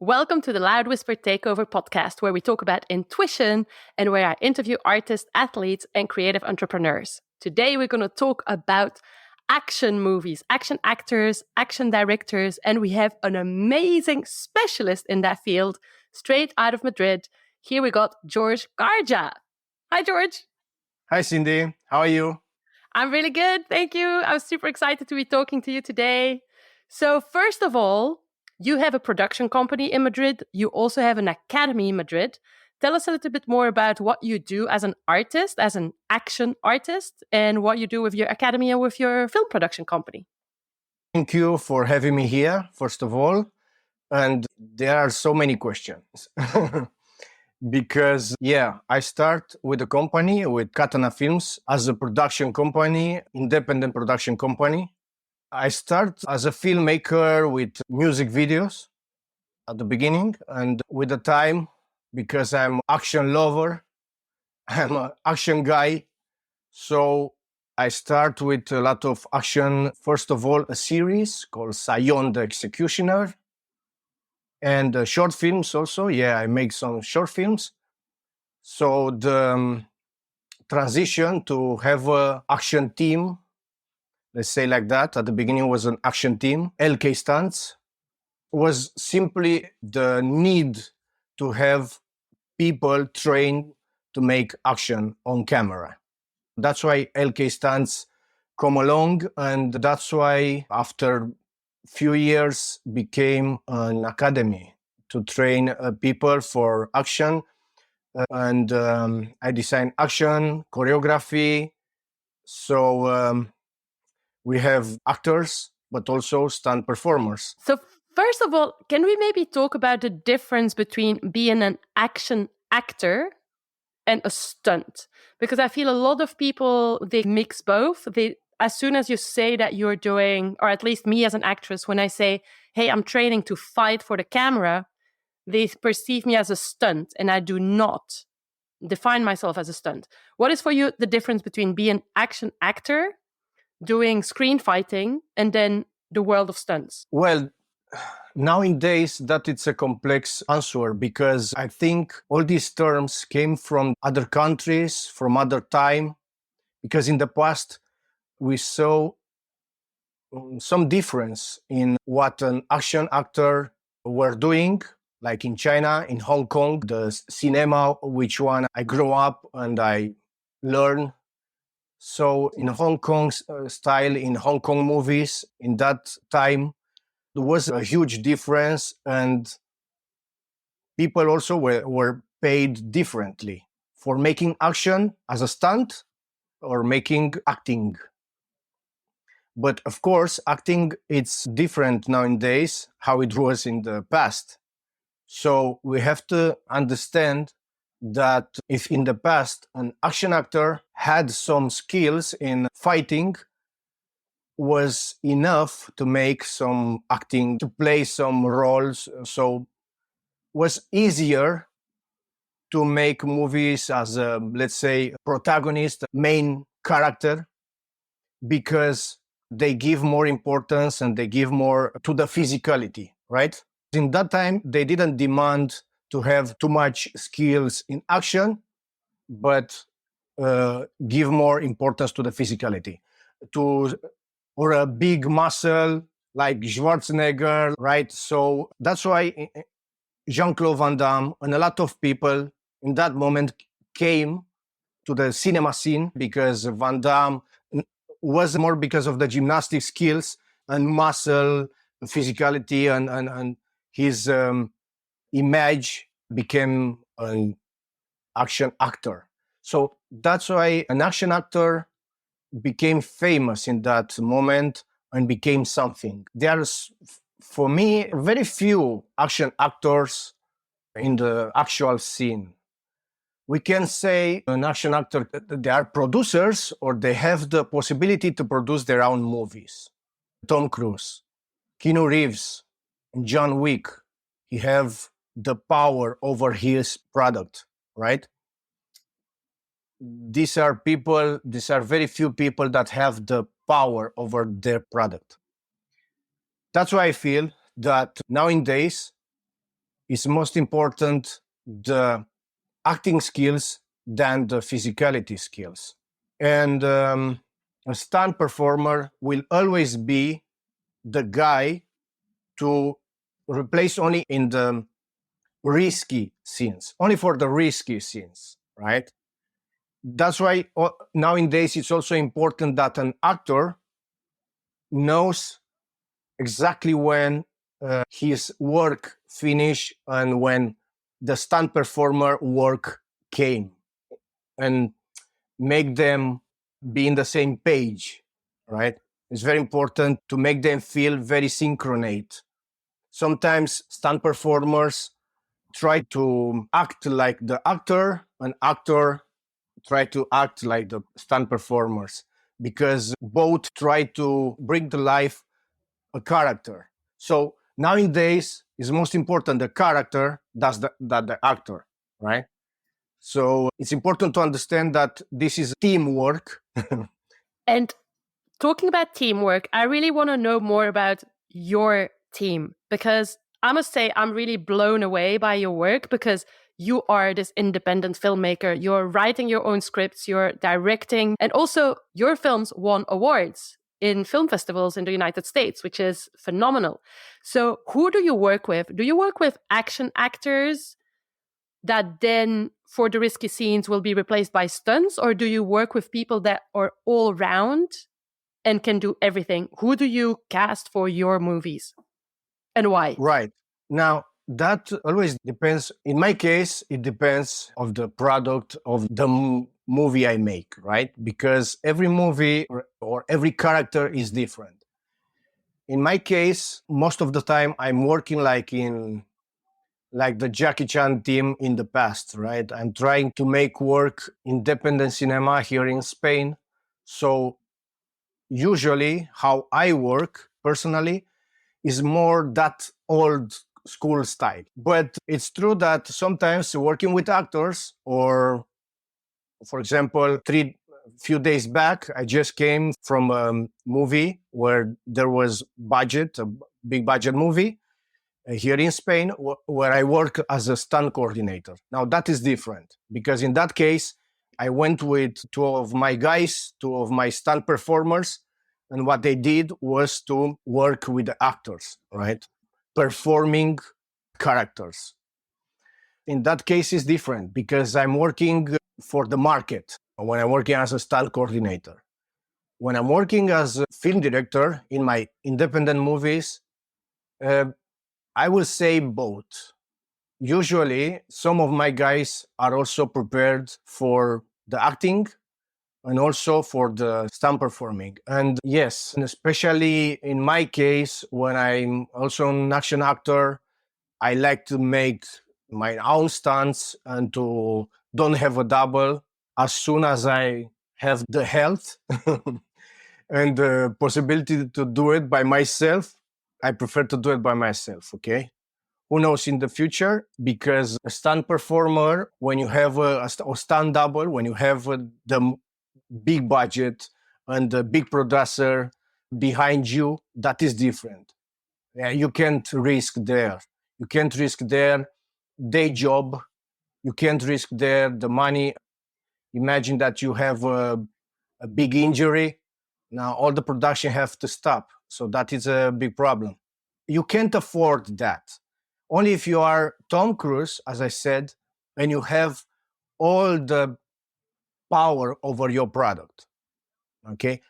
Welcome to the Loud Whisper Takeover podcast, where we talk about intuition and where I interview artists, athletes, and creative entrepreneurs. Today, we're going to talk about action movies, action actors, action directors, and we have an amazing specialist in that field, straight out of Madrid. Here we got George Karja. Hi, George. Hi, Cindy. How are you? I'm really good. Thank you. I was super excited to be talking to you today. So, first of all, you have a production company in Madrid. You also have an academy in Madrid. Tell us a little bit more about what you do as an artist, as an action artist, and what you do with your academy and with your film production company. Thank you for having me here, first of all. And there are so many questions. Because, I start with a company, with Katana Films, as a production company, independent production company. I start as a filmmaker with music videos at the beginning, and with the time, because I'm action lover, I'm an action guy, so I start with a lot of action. First of all, a series called Sion the Executioner, and short films also. I make some short films. So the transition to have an action team, let's say like that, at the beginning was an action team, LK Stunts, was simply the need to have people trained to make action on camera. That's why LK Stunts come along, and that's why after few years became an academy to train people for action. And I design action, choreography. So we have actors, but also stunt performers. So, first of all, can we maybe talk about the difference between being an action actor and a stunt? Because I feel a lot of people, they mix both. As soon as you say that you're doing, or at least me as an actress, when I say, hey, I'm training to fight for the camera, they perceive me as a stunt, and I do not define myself as a stunt. What is for you the difference between being an action actor, doing screen fighting, and then the world of stunts? Well, nowadays that it's a complex answer, because I think all these terms came from other countries, from other time, because in the past we saw some difference in what an action actor were doing, like in China, in Hong Kong, the cinema, which one I grew up and I learned. So in Hong Kong style, in Hong Kong movies, in that time, there was a huge difference, and people also were paid differently for making action as a stunt or making acting. But of course, acting, it's different nowadays how it was in the past. So we have to understand that if in the past an action actor had some skills in fighting, was enough to make some acting, to play some roles. So was easier to make movies as a, let's say, protagonist, main character, because they give more importance and they give more to the physicality, right? In that time, they didn't demand to have too much skills in action, but give more importance to the physicality, or a big muscle like Schwarzenegger, right? So that's why Jean-Claude Van Damme and a lot of people in that moment came to the cinema scene, because Van Damme was more because of the gymnastic skills and muscle, physicality, and his image became an action actor. So that's why an action actor became famous in that moment and became something. There's, for me, very few action actors in the actual scene. We can say an action actor, they are producers, or they have the possibility to produce their own movies. Tom Cruise, Keanu Reeves, and John Wick, he have the power over his product, right? These are very few people that have the power over their product. That's why I feel that nowadays it's most important the acting skills than the physicality skills. And a stunt performer will always be the guy to replace only in the risky scenes, only for the risky scenes, right? That's why nowadays it's also important that an actor knows exactly when his work finished and when the stunt performer work came, and make them be in the same page, right? It's very important to make them feel very synchronate. Sometimes stunt performers try to act like the actor, an actor try to act like the stunt performers, because both try to bring to life a character. So nowadays, it's most important the character than the actor, right? So it's important to understand that this is teamwork. And talking about teamwork, I really want to know more about your team, because I must say I'm really blown away by your work, because you are this independent filmmaker. You're writing your own scripts, you're directing, and also your films won awards in film festivals in the United States, which is phenomenal. So who do you work with? Do you work with action actors that then for the risky scenes will be replaced by stunts, or do you work with people that are all round and can do everything? Who do you cast for your movies and why? Right. Now, that always depends. In my case, it depends of the product of the movie I make, right? Because every movie or every character is different. In my case, most of the time I'm working like the Jackie Chan team in the past, right? I'm trying to make work independent cinema here in Spain. So usually how I work personally is more that old school style. But it's true that sometimes working with actors, or for example, few days back, I just came from a movie where there was budget, a big budget movie here in Spain, where I work as a stunt coordinator. Now that is different, because in that case, I went with two of my guys, two of my stunt performers, and what they did was to work with the actors, right? Performing characters. In that case, it's different because I'm working for the market when I'm working as a stunt coordinator. When I'm working as a film director in my independent movies, uh, I will say both. Usually, some of my guys are also prepared for the acting and also for the stunt performing. And yes, and especially in my case, when I'm also an action actor, I like to make my own stunts and to don't have a double. As soon as I have the health and the possibility to do it by myself, I prefer to do it by myself, okay? Who knows in the future, because a stunt performer, when you have a stunt double, when you have the big budget and the big producer behind you, that is different. Yeah, you can't risk there. You can't risk their day job. You can't risk there the money. Imagine that you have a big injury. Now all the production have to stop. So that is a big problem. You can't afford that. Only if you are Tom Cruise, as I said, and you have all the power over your product. Okay,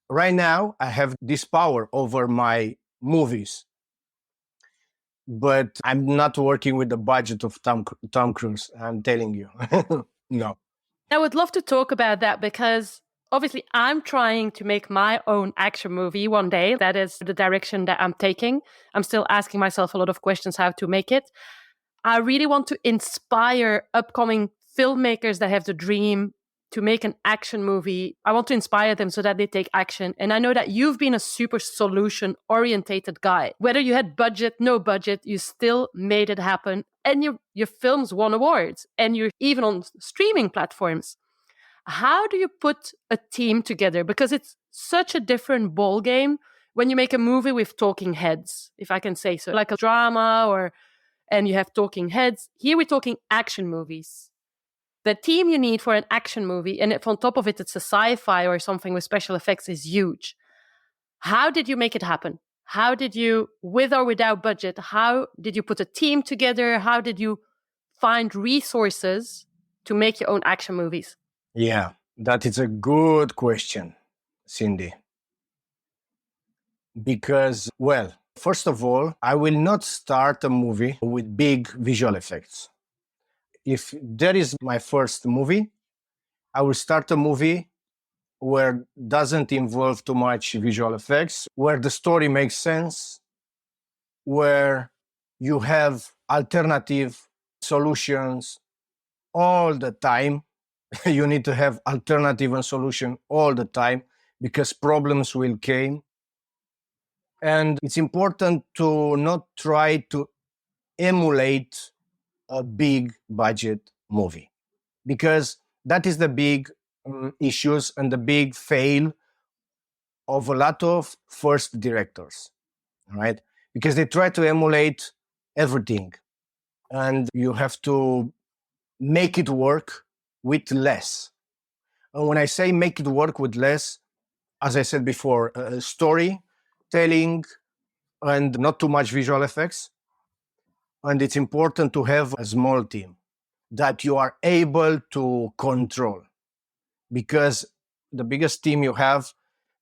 right now I have this power over my movies, but I'm not working with the budget of Tom Cruise. I'm telling you, no. I would love to talk about that, because obviously I'm trying to make my own action movie one day. That is the direction that I'm taking. I'm still asking myself a lot of questions how to make it. I really want to inspire upcoming filmmakers that have the dream to make an action movie. I want to inspire them so that they take action. And I know that you've been a super solution orientated guy. Whether you had budget, no budget, you still made it happen. And your films won awards, and you're even on streaming platforms. How do you put a team together? Because it's such a different ball game when you make a movie with talking heads, if I can say so, like a drama or and you have talking heads. Here we're talking action movies. The team you need for an action movie, and if on top of it it's a sci-fi or something with special effects, is huge. How did you make it happen? How did you, with or without budget, how did you put a team together? How did you find resources to make your own action movies? Yeah, that is a good question, Cindy. Because, well, first of all, I will not start a movie with big visual effects. If that is my first movie, I will start a movie where doesn't involve too much visual effects, where the story makes sense, where you have alternative solutions all the time. You need to have alternative and solution all the time because problems will come. And it's important to not try to emulate a big budget movie because that is the big issues and the big fail of a lot of first directors, right? Because they try to emulate everything and you have to make it work with less. And when I say make it work with less, as I said before, story telling and not too much visual effects. And it's important to have a small team that you are able to control because the biggest team you have,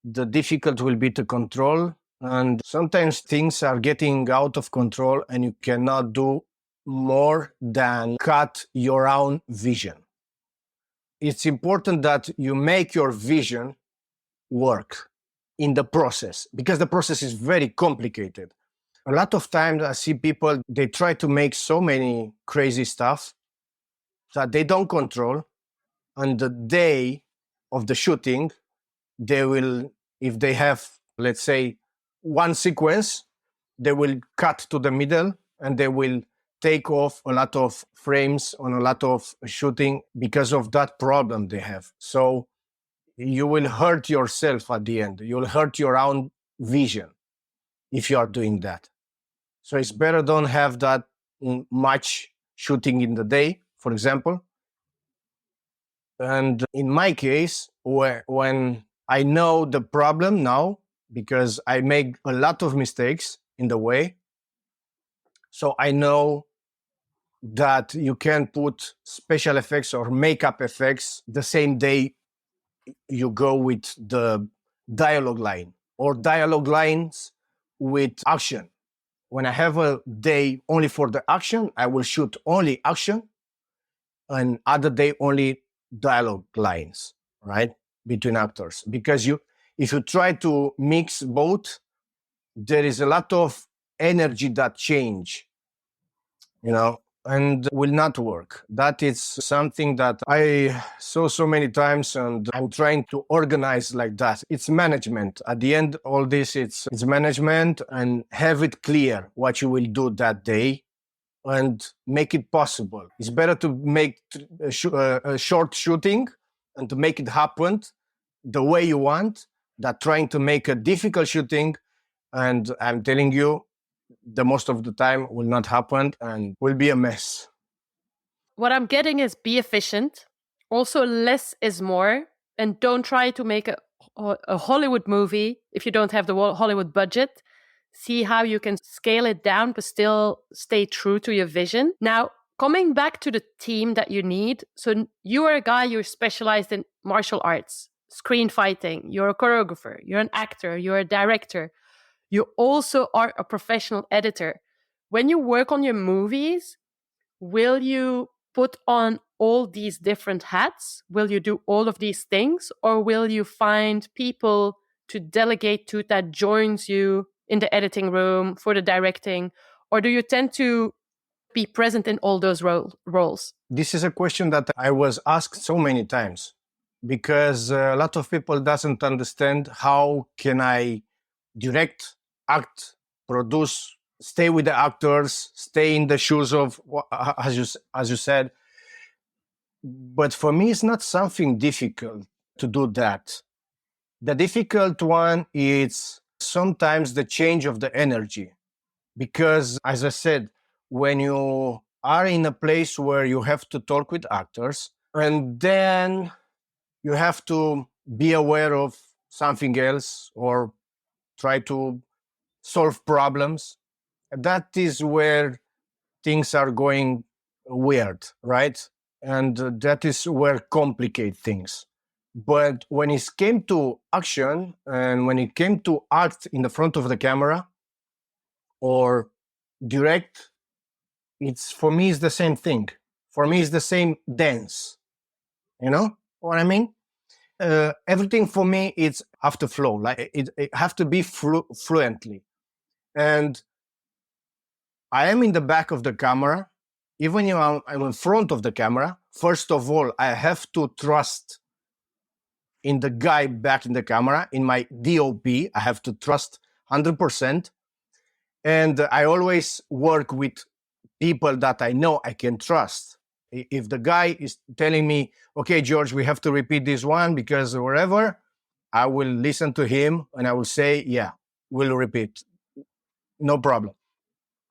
the difficult will be to control. And sometimes things are getting out of control and you cannot do more than cut your own vision. It's important that you make your vision work in the process because the process is very complicated. A lot of times I see people, they try to make so many crazy stuff that they don't control. And the day of the shooting, they will, if they have, let's say, one sequence, they will cut to the middle and they will take off a lot of frames on a lot of shooting because of that problem they have. So you will hurt yourself at the end. You'll hurt your own vision if you are doing that. So it's better don't have that much shooting in the day, for example. And in my case, when I know the problem now, because I make a lot of mistakes in the way, so I know that you can put special effects or makeup effects the same day you go with the dialogue line or dialogue lines with action. When I have a day only for the action, I will shoot only action and other day only dialogue lines, right? Between actors. Because if you try to mix both, there is a lot of energy that change, and will not work. That is something that I saw so many times and I'm trying to organize like that. It's management. At the end, all this, it's management and have it clear what you will do that day and make it possible. It's better to make a short shooting and to make it happen the way you want than trying to make a difficult shooting. And I'm telling you, the most of the time will not happen and will be a mess. What I'm getting is be efficient. Also, less is more. And don't try to make a Hollywood movie if you don't have the Hollywood budget. See how you can scale it down, but still stay true to your vision. Now, coming back to the team that you need. So you are a guy, you're specialized in martial arts, screen fighting. You're a choreographer. You're an actor. You're a director. You also are a professional editor. When you work on your movies, will you put on all these different hats? Will you do all of these things? Or will you find people to delegate to that joins you in the editing room for the directing? Or do you tend to be present in all those roles? This is a question that I was asked so many times because a lot of people doesn't understand how can I direct, act, produce, stay with the actors, stay in the shoes of, as you said. But for me, it's not something difficult to do that. The difficult one is sometimes the change of the energy. Because, as I said, when you are in a place where you have to talk with actors, and then you have to be aware of something else or try to solve problems. That is where things are going weird, right? And that is where complicate things. But when it came to action and when it came to act in the front of the camera or direct, it's for me it's the same thing. For me, it's the same dance. You know what I mean? Everything for me it's have to flow. Like it have to be fluently. And I am in the back of the camera. Even if I'm in front of the camera, first of all, I have to trust in the guy back in the camera, in my DOP. I have to trust 100%. And I always work with people that I know I can trust. If the guy is telling me, okay, George, we have to repeat this one because whatever, I will listen to him and I will say, yeah, we'll repeat. No problem.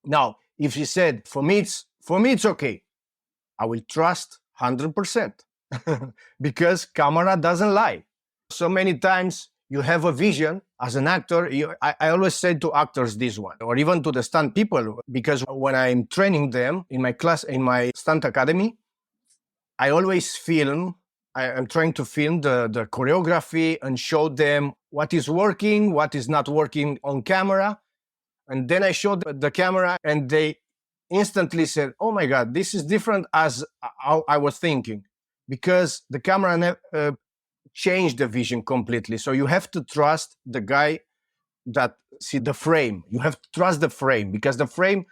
Now, if he said, for me, it's okay, I will trust 100% because camera doesn't lie. So many times you have a vision as an actor. I always say to actors this one, or even to the stunt people, because when I'm training them in my class, in my stunt academy, I always film. I'm trying to film the choreography and show them what is working, what is not working on camera. And then I showed the camera and they instantly said, oh my God, this is different as how I was thinking, because the camera changed the vision completely. So you have to trust the guy that see the frame. You have to trust the frame because the frame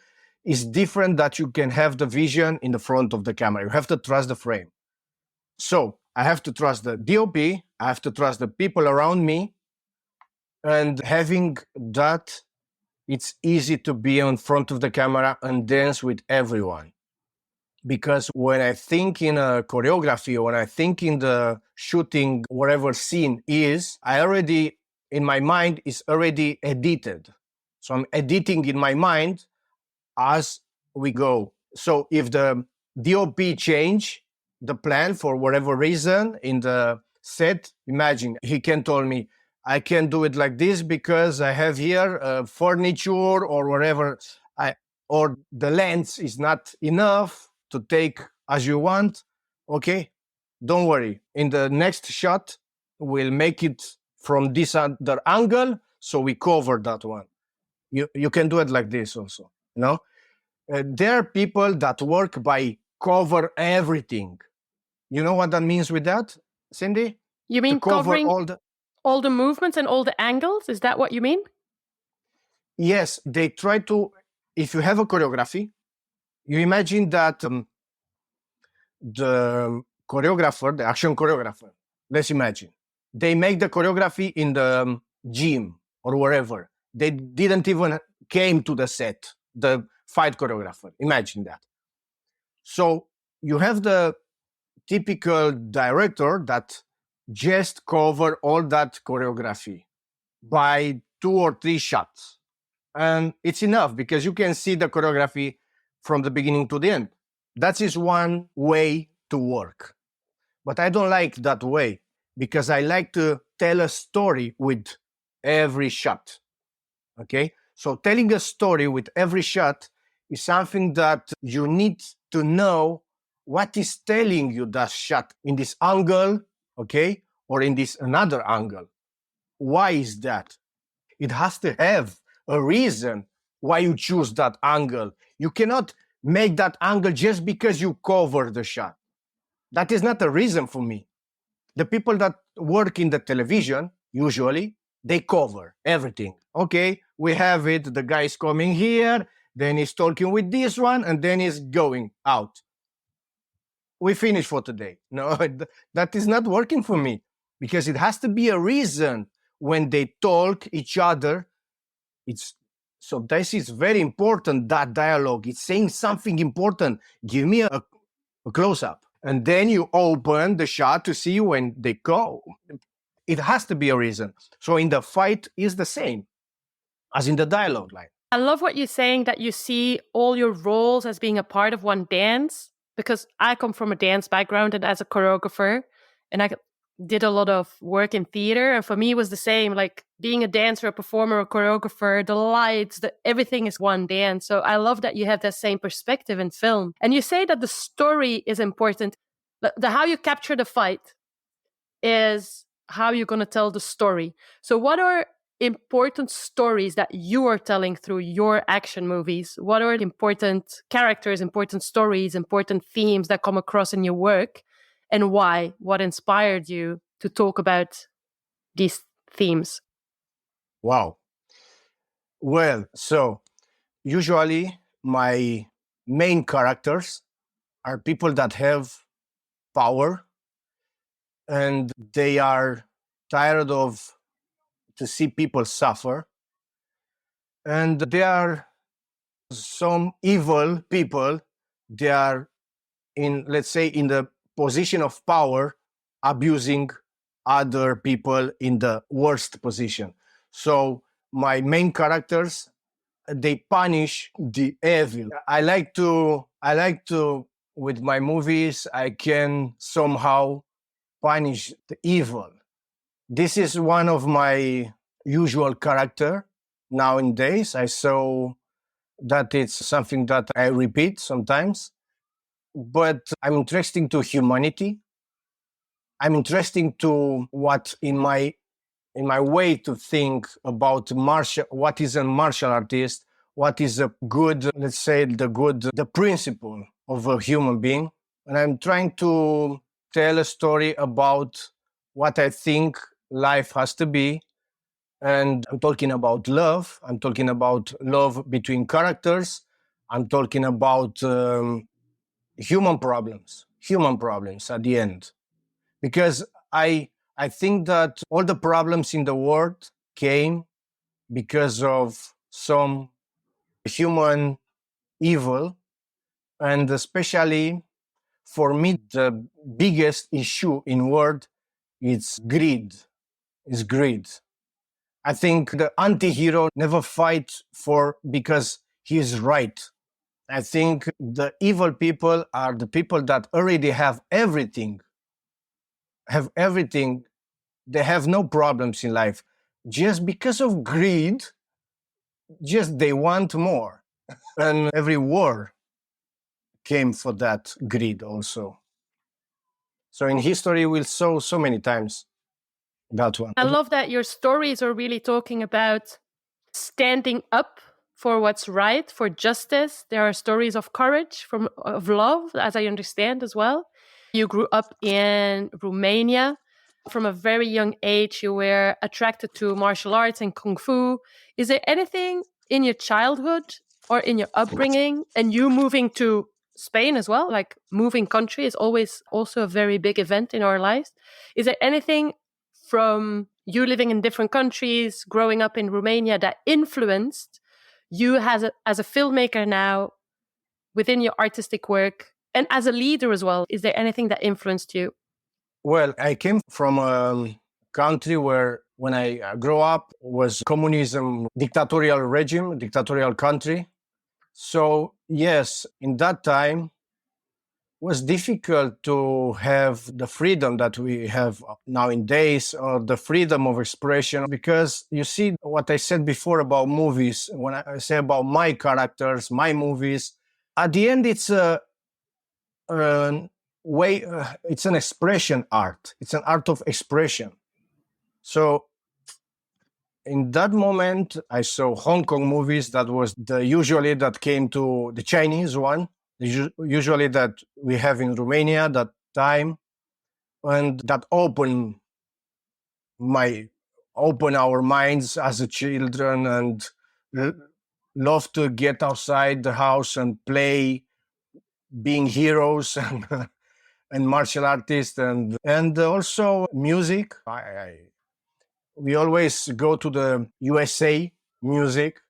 is different that you can have the vision in the front of the camera. You have to trust the frame. So I have to trust the DOP. I have to trust the people around me. And having that, it's easy to be in front of the camera and dance with everyone. Because when I think in a choreography or when I think in the shooting, whatever scene is, I already, in my mind, is already edited. So I'm editing in my mind as we go. So if the DOP change the plan for whatever reason in the set, imagine he can tell me, I can do it like this because I have here furniture or whatever, or the lens is not enough to take as you want. Okay, don't worry. In the next shot, we'll make it from this other angle, so we cover that one. You can do it like this also. You know, there are people that work by cover everything. You know what that means with that, Cindy? You To mean cover covering all the movements and all the angles? Is that what you mean? Yes, they try to. If you have a choreography, you imagine that the choreographer, the action choreographer, let's imagine, they make the choreography in the gym or wherever. They didn't even came to the set, the fight choreographer. Imagine that. So you have the typical director that just cover all that choreography by 2 or 3 shots. And it's enough because you can see the choreography from the beginning to the end. That is one way to work. But I don't like that way because I like to tell a story with every shot. Okay? So telling a story with every shot is something that you need to know what is telling you that shot in this angle, okay, or in this another angle. Why is that? It has to have a reason why you choose that angle. You cannot make that angle just because you cover the shot. That is not a reason for me. The people that work in the television, usually, they cover everything. Okay, we have it. The guy is coming here, then he's talking with this one, and then he's going out. We finish for today. No, that is not working for me because it has to be a reason when they talk each other. It's so this is very important, that dialogue. It's saying something important. Give me a close up. And then you open the shot to see when they go. It has to be a reason. So in the fight is the same as in the dialogue line. I love what you're saying, that you see all your roles as being a part of one dance, because I come from a dance background and as a choreographer, and I did a lot of work in theater. And for me, it was the same, like being a dancer, a performer, a choreographer, the lights, everything is one dance. So I love that you have that same perspective in film. And you say that the story is important. The how you capture the fight is how you're going to tell the story. So what are important stories that you are telling through your action movies? What are important characters, important stories, important themes that come across in your work, and why? What inspired you to talk about these themes? Wow. Well, so usually my main characters are people that have power, and they are tired of to see people suffer, and there are some evil people. They are in, let's say, in the position of power, abusing other people in the worst position. So my main characters, they punish the evil. I like to with my movies I can somehow punish the evil. This is one of my usual character nowadays. I saw that it's something that I repeat sometimes, but I'm interested to humanity. I'm interested to what in my way to think about martial, what is a martial artist, what is a good, let's say, the principle of a human being. And I'm trying to tell a story about what I think life has to be. And I'm talking about love. I'm talking about love between characters. I'm talking about human problems at the end. Because I think that all the problems in the world came because of some human evil, and especially for me, the biggest issue in world is greed. Is greed. I think the anti-hero never fights for because he is right. I think the evil people are the people that already have everything. They have no problems in life. Just because of greed, just they want more. And every war came for that greed also. So in history, we'll saw so many times that one. I love that your stories are really talking about standing up for what's right, for justice. There are stories of courage, of love, as I understand as well. You grew up in Romania. From a very young age, you were attracted to martial arts and kung fu. Is there anything in your childhood or in your upbringing, and you moving to Spain as well, like moving country is always also a very big event in our lives. Is there anything from you living in different countries, growing up in Romania, that influenced you as a filmmaker now within your artistic work and as a leader as well? Is there anything that influenced you? Well, I came from a country where when I grew up was communism, dictatorial country. So yes, in that time was difficult to have the freedom that we have nowadays, or the freedom of expression, because you see what I said before about movies. When I say about my characters, my movies, at the end a way it's an expression art. It's an art of expression. So in that moment I saw Hong Kong movies. That was the usually that came to the Chinese one, usually that we have in Romania that time, and that my open our minds as a children, and l- love to get outside the house and play being heroes and martial artists, and also music. We always go to the USA music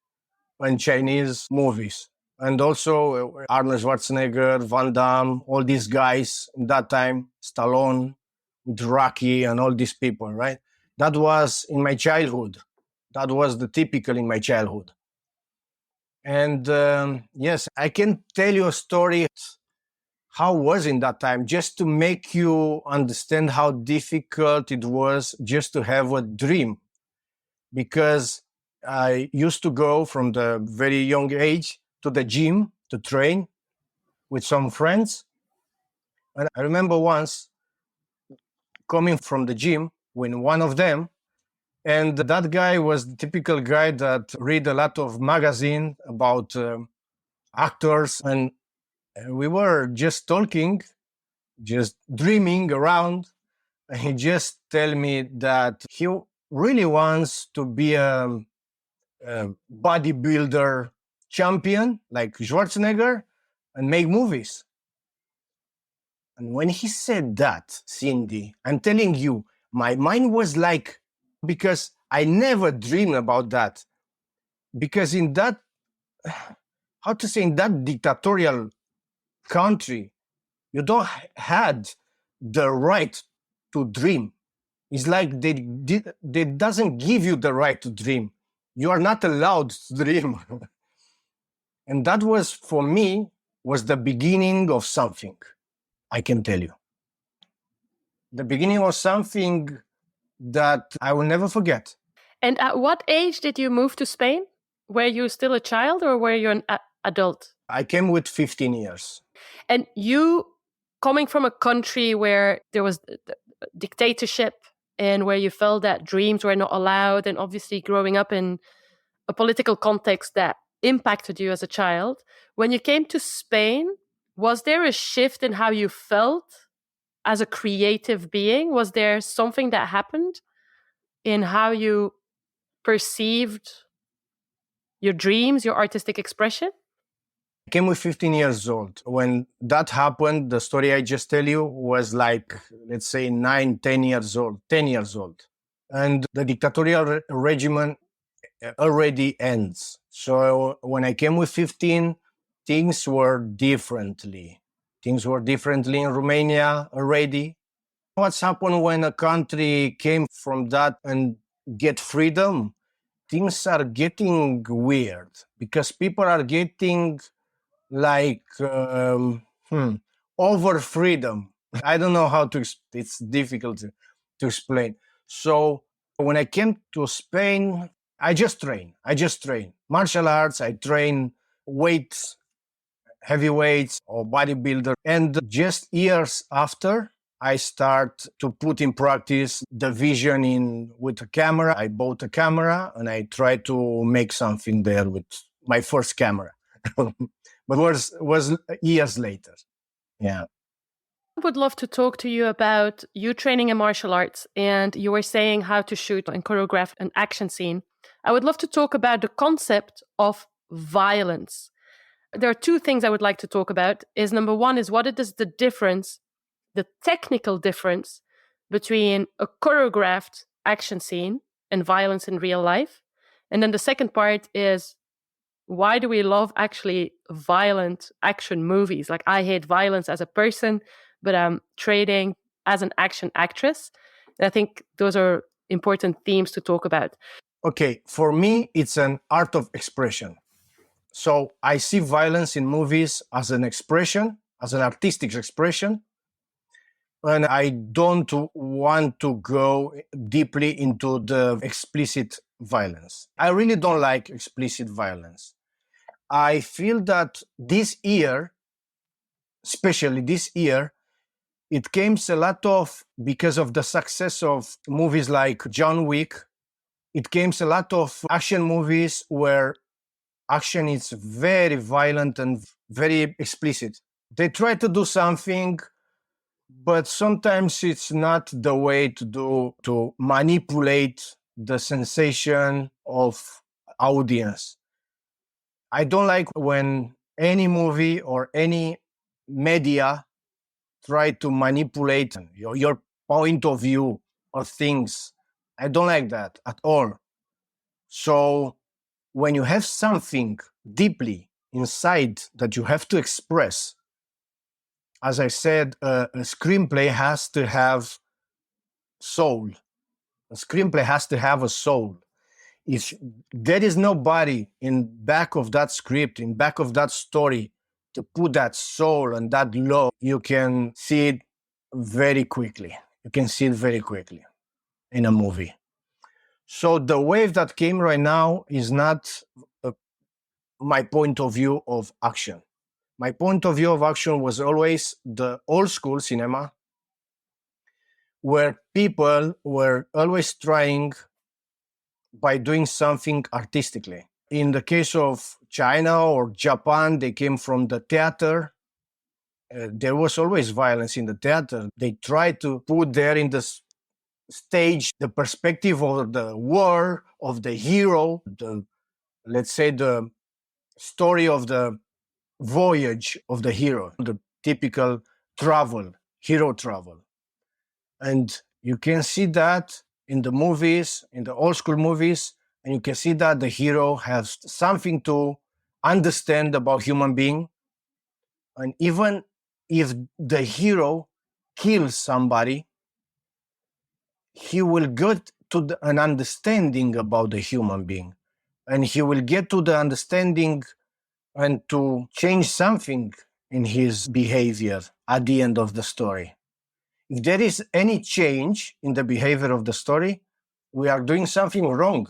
and Chinese movies. And also Arnold Schwarzenegger, Van Damme, all these guys in that time, Stallone, with Rocky, and all these people, right? That was in my childhood. That was the typical in my childhood. And yes, I can tell you a story how was in that time, just to make you understand how difficult it was just to have a dream. Because I used to go from the very young age to the gym to train with some friends. And I remember once coming from the gym with one of them, and that guy was the typical guy that read a lot of magazine about actors, and we were just talking, just dreaming around. And he just tell me that he really wants to be a bodybuilder champion like Schwarzenegger and make movies. And when he said that, Cindy, I'm telling you, my mind was like, because I never dreamed about that. Because in that, how to say, in that dictatorial country, you don't had the right to dream. It's like they doesn't give you the right to dream. You are not allowed to dream. And that was, for me, was the beginning of something, I can tell you. The beginning of something that I will never forget. And at what age did you move to Spain? Were you still a child or were you an adult? I came with 15 years. And you, coming from a country where there was dictatorship and where you felt that dreams were not allowed, and obviously growing up in a political context that impacted you as a child, when you came to Spain, was there a shift in how you felt as a creative being? Was there something that happened in how you perceived your dreams, your artistic expression? I came with 15 years old. When that happened, the story I just tell you was like, let's say 9, 10 years old, 10 years old. And the dictatorial regime already ends. So when I came with 15, things were differently. Things were differently in Romania already. What's happened when a country came from that and get freedom? Things are getting weird because people are getting like over freedom. I don't know how to. It's difficult to explain. So when I came to Spain, I just train. I just train martial arts. I train weights, heavyweights, or bodybuilder. And just years after, I start to put in practice the vision in with a camera. I bought a camera and I try to make something there with my first camera. But was years later. Yeah. I would love to talk to you about you training in martial arts, and you were saying how to shoot and choreograph an action scene. I would love to talk about the concept of violence. There are two things I would like to talk about. Is number one is what is the difference, the technical difference between a choreographed action scene and violence in real life. And then the second part is why do we love actually violent action movies? Like I hate violence as a person, but I'm trading as an action actress. And I think those are important themes to talk about. Okay, for me, it's an art of expression. So I see violence in movies as an expression, as an artistic expression. And I don't want to go deeply into the explicit violence. I really don't like explicit violence. I feel that this year, especially this year, it came a lot of, because of the success of movies like John Wick, it came a lot of action movies where action is very violent and very explicit. They try to do something, but sometimes it's not the way to manipulate the sensation of audience. I don't like when any movie or any media try to manipulate your point of view or things. I don't like that at all. So when you have something deeply inside that you have to express, as I said, a screenplay has to have soul. A screenplay has to have a soul. If there is nobody in back of that script, in back of that story, to put that soul and that love, you can see it very quickly. You can see it very quickly in a movie. So the wave that came right now is not my point of view of action. My point of view of action was always the old school cinema, where people were always trying by doing something artistically. In the case of China or Japan, they came from the theater. There was always violence in the theater. They tried to put there in the stage the perspective of the war, of the hero, let's say the story of the voyage of the hero, the typical travel, hero travel. And you can see that in the movies, in the old school movies, and you can see that the hero has something to understand about human being. And even if the hero kills somebody, he will get to an understanding about the human being, and he will get to the understanding and to change something in his behavior at the end of the story. If there is any change in the behavior of the story, we are doing something wrong,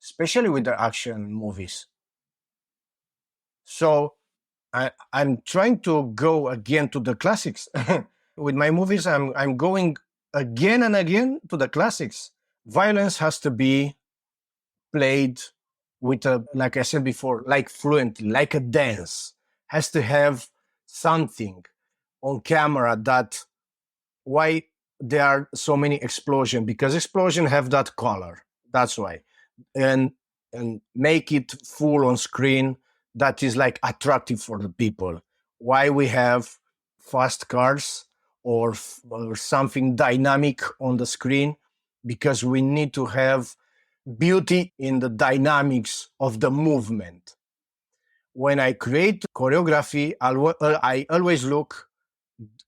especially with the action movies. So I'm trying to go again to the classics. With my movies, I'm going again and again to the classics. Violence has to be played with a, like I said before, like fluently, like a dance. Has to have something on camera that why there are so many explosions, because explosion have that color, that's why. And make it full on screen, that is like attractive for the people. Why we have fast cars or something dynamic on the screen, because we need to have beauty in the dynamics of the movement. When I create choreography, I always look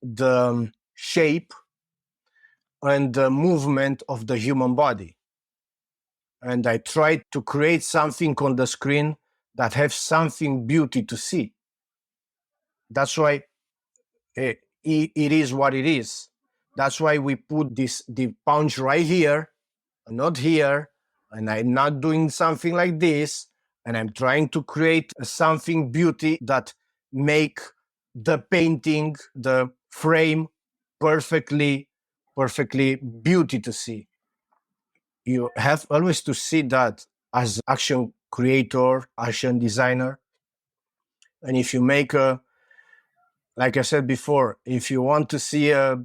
the shape and the movement of the human body. And I try to create something on the screen that has something beauty to see. That's why it is what it is. That's why we put the punch right here, not here, and I'm not doing something like this, and I'm trying to create something beauty that make the painting, the frame perfectly beauty to see. You have always to see that as action creator, action designer. And if you make like I said before, if you want to see a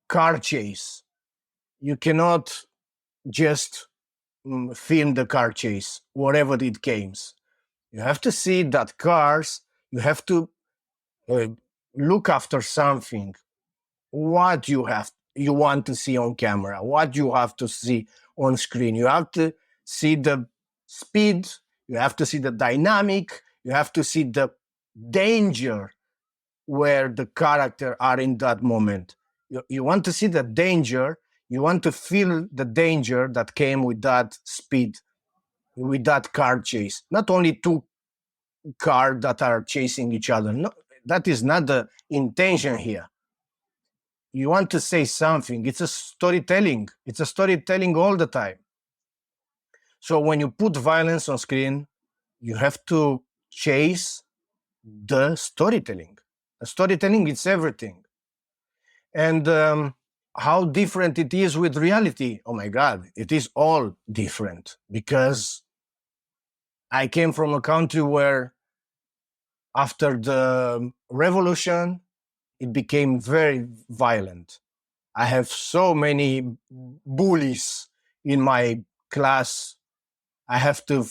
car chase, you cannot just film the car chase, whatever it comes. You have to see that cars, you have to uh, look after something, what you want to see on camera, what you have to see on screen. You have to see the speed, you have to see the dynamic, you have to see the danger where the character are in that moment. You want to see the danger, you want to feel the danger that came with that speed, with that car chase. Not only two cars that are chasing each other. No, that is not the intention here. You want to say something. It's a storytelling. It's a storytelling all the time. So when you put violence on screen, you have to chase the storytelling. The storytelling is everything. And how different it is with reality. Oh my God, it is all different, because I came from a country where after the revolution, it became very violent. I have so many bullies in my class. I have to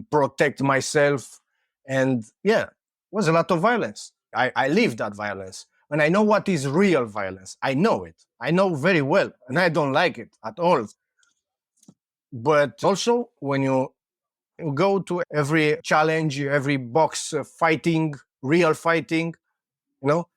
protect myself. And yeah, it was a lot of violence. I live that violence. And I know what is real violence. I know it. I know very well. And I don't like it at all. But also, when you go to every challenge, every box fighting, real fighting, you know,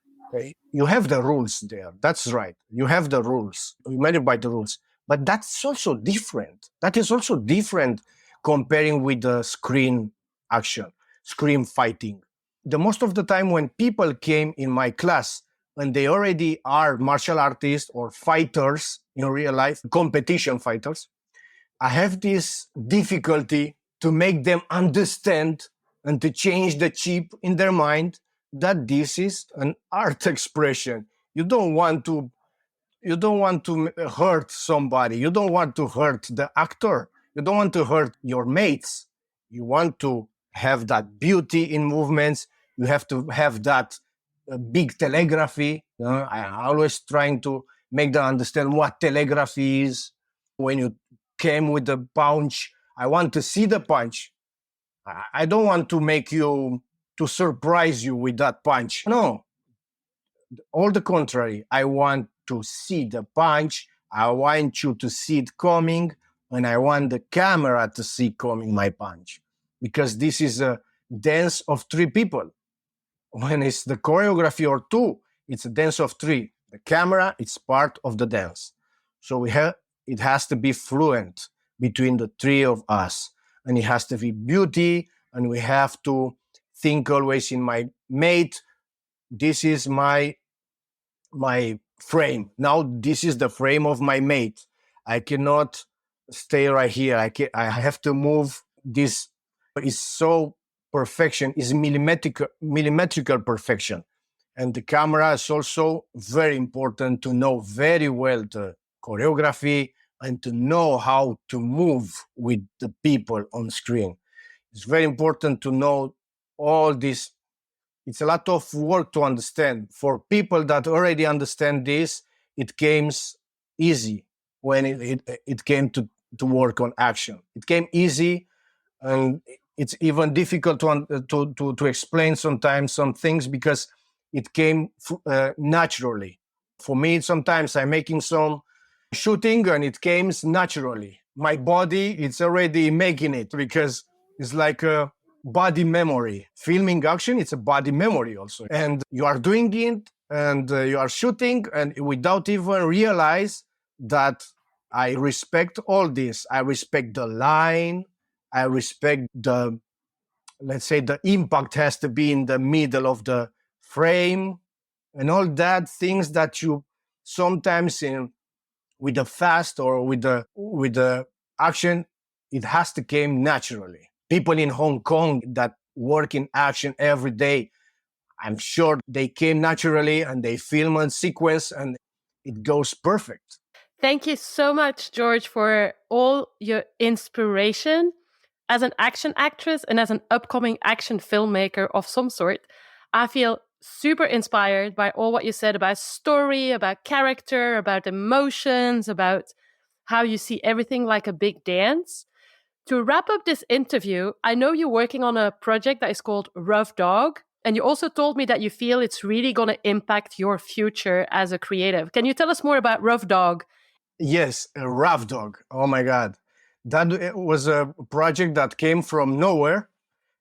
you have the rules there. That's right. You have the rules. You made it by the rules. But that's also different. That is also different comparing with the screen action, screen fighting. The most of the time when people came in my class and they already are martial artists or fighters in real life, competition fighters, I have this difficulty to make them understand and to change the chip in their mind that this is an art expression. You don't want to hurt somebody. You don't want to hurt the actor. You don't want to hurt your mates. You want to have that beauty in movements. You have to have that big telegraphy. I always trying to make them understand what telegraphy is. When you came with the punch, I want to see the punch. I don't want to make you to surprise you with that punch. No, all the contrary. I want to see the punch. I want you to see it coming, and I want the camera to see coming my punch, because this is a dance of three people. When it's the choreography or two, it's a dance of three. The camera is part of the dance, so it has to be fluent between the three of us, and it has to be beauty, and we have to think always in my mate. This is my frame. Now this is the frame of my mate. I cannot stay right here. I have to move. This is so perfection, is millimetrical perfection. And the camera is also very important to know very well the choreography and to know how to move with the people on screen. It's very important to know all this. It's a lot of work to understand. For people that already understand this, it came easy when it came to work on action. It came easy, and it's even difficult to explain sometimes some things because it came naturally. For me, sometimes I'm making some shooting and it came naturally. My body, it's already making it because it's like a body memory. Filming action, it's a body memory also. And you are doing it and you are shooting and without even realize that I respect all this. I respect the line. I respect the, let's say, the impact has to be in the middle of the frame and all that things that you sometimes in with the fast or with the action, it has to come naturally. People in Hong Kong that work in action every day, I'm sure they came naturally and they film a sequence and it goes perfect. Thank you so much, George, for all your inspiration. As an action actress and as an upcoming action filmmaker of some sort, I feel super inspired by all what you said about story, about character, about emotions, about how you see everything like a big dance. To wrap up this interview, I know you're working on a project that is called Rough Dog. And you also told me that you feel it's really going to impact your future as a creative. Can you tell us more about Rough Dog? Yes, a rough dog. Oh my God. That was a project that came from nowhere.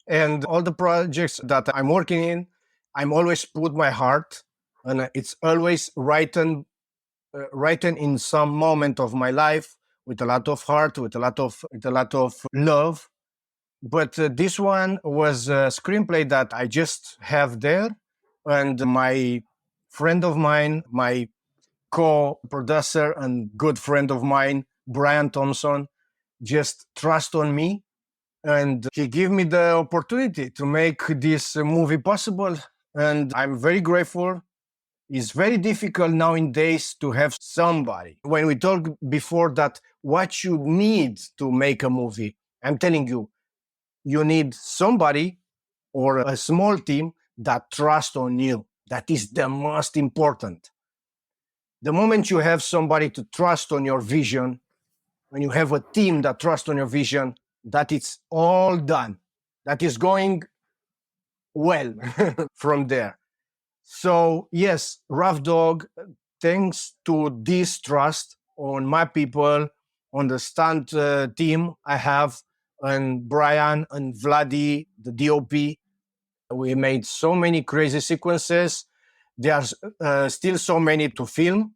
And all the projects that I'm working in, I'm always put my heart, and it's always written in some moment of my life with a lot of heart, with a lot of love. But this one was a screenplay that I just have there, and my friend of mine, my co-producer and good friend of mine, Brian Thompson, just trust on me, and he gave me the opportunity to make this movie possible. And I'm very grateful. It's very difficult nowadays to have somebody. When we talked before that, what you need to make a movie, I'm telling you, you need somebody or a small team that trust on you. That is the most important. The moment you have somebody to trust on your vision, when you have a team that trusts on your vision, that it's all done. That is going well from there. So yes, Rough Dog, thanks to this trust on my people, on the stunt team I have, and Brian and Vladi, the DOP, we made so many crazy sequences. There's still so many to film,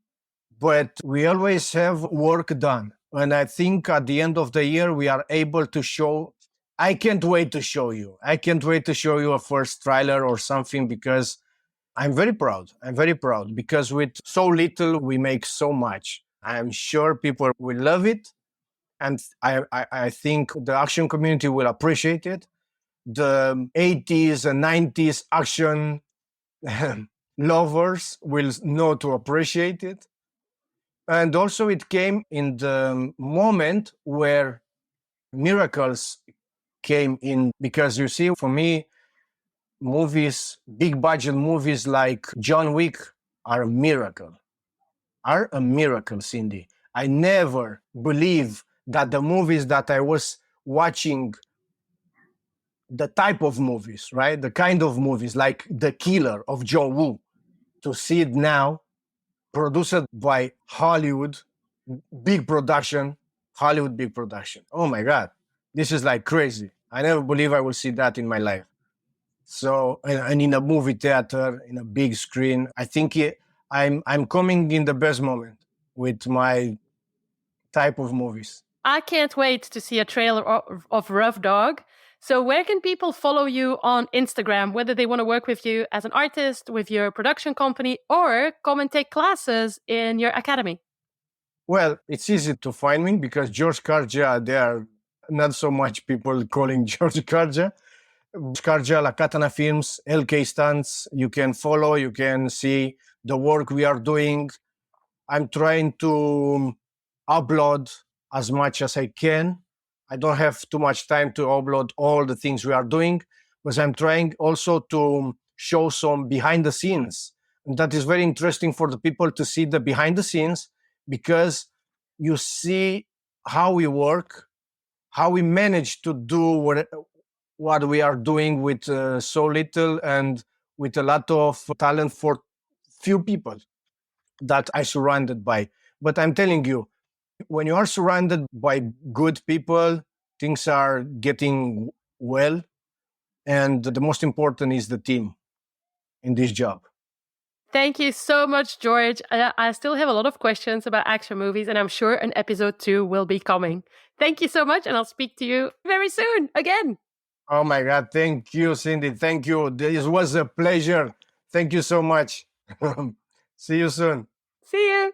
but we always have work done. And I think at the end of the year, we are able to show. I can't wait to show you. I can't wait to show you a first trailer or something because I'm very proud. I'm very proud because with so little, we make so much. I'm sure people will love it. And I think the action community will appreciate it. The 80s and 90s action lovers will know to appreciate it. And also, it came in the moment where miracles came in because you see, for me, movies, big budget movies like John Wick are a miracle, Cindy. I never believe that the movies that I was watching, the type of movies, right? The kind of movies like The Killer of John Woo, to see it now, produced by Hollywood, big production, Hollywood big production. Oh my God, this is like crazy. I never believe I will see that in my life. So, and in a movie theater, in a big screen, I think I'm coming in the best moment with my type of movies. I can't wait to see a trailer of Rough Dog. So, where can people follow you on Instagram, whether they want to work with you as an artist, with your production company, or come and take classes in your academy? Well, it's easy to find me because George Karja, there are not so much people calling George Karja. Karja, La Katana Films, LK Stunts. You can follow, you can see the work we are doing. I'm trying to upload as much as I can. I don't have too much time to upload all the things we are doing, but I'm trying also to show some behind the scenes. And that is very interesting for the people to see the behind the scenes because you see how we work, how we manage to do what we are doing with so little and with a lot of talent for few people that I surrounded by. But I'm telling you, when you are surrounded by good people, things are getting well. And the most important is the team in this job. Thank you so much, George. I still have a lot of questions about action movies, and I'm sure an episode 2 will be coming. Thank you so much, and I'll speak to you very soon again. Oh my God. Thank you, Cindy. Thank you. This was a pleasure. Thank you so much. See you soon. See you.